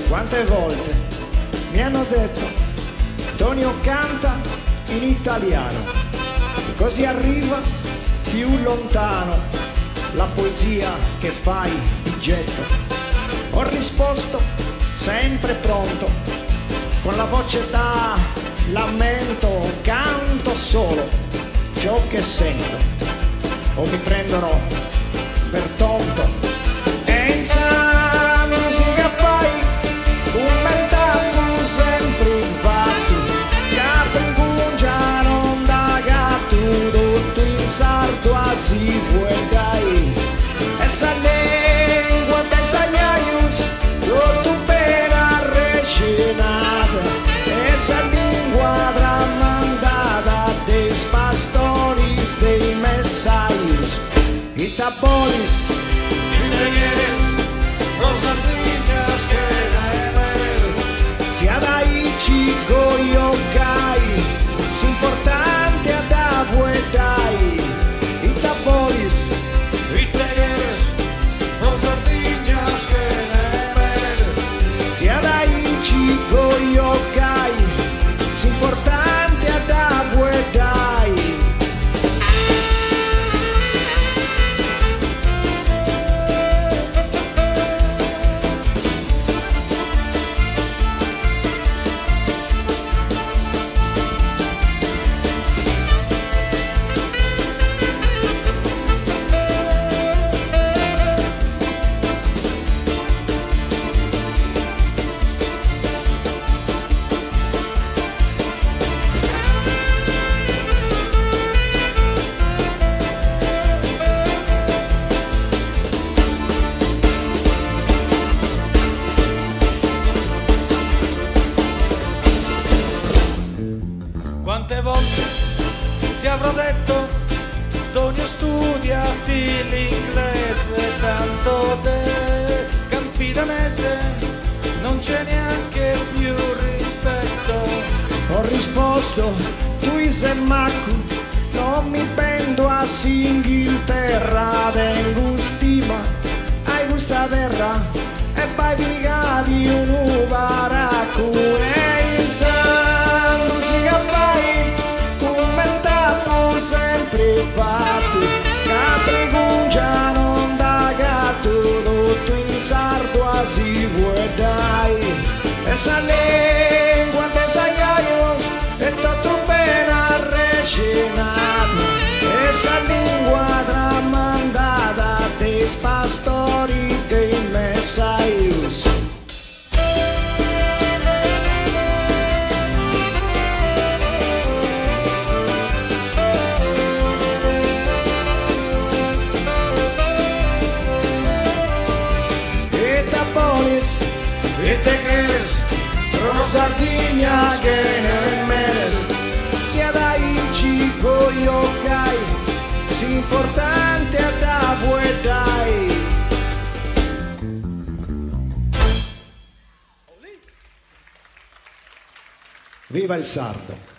Quante volte mi hanno detto Tonio canta in italiano, così arriva più lontano la poesia che fai di getto. Ho risposto sempre pronto, con la voce da lamento, canto solo ciò che sento, o mi prendono per tonto. Enza musica poi un mentale sempre fatto, che pregungia non da gatto, tutto in sardo si vuoi dai. Essa lingua dei sagliaius, tutto pena recinata, essa lingua tramandata dei pastores, dei messaius, i tapolis, sia dai chico io gai, si importante ad avo e dai, i tapolis, i tegueres, los sardinas que nemes, sia dai chico io gai, si importante ad avo e dai. Quante volte ti avrò detto, Tonio studiati l'inglese, tanto del campidanese non c'è neanche più rispetto. Ho risposto, tu sei macco, non mi pendo a Inghilterra, vengo stima, hai questa terra, e poi picati un baracco, e in San musica vai, un mentale sempre fatto, che pregungia non da gatto, tutto in sardo si vuoi dai, essa lingua dei sagliaios è tutto bene recinato, essa lingua tramandata dei pastori, dei messaius. E te queres, Rosadigna che ne meres, sia dai chico io gai, si importante ad avo e dai. Viva il sardo!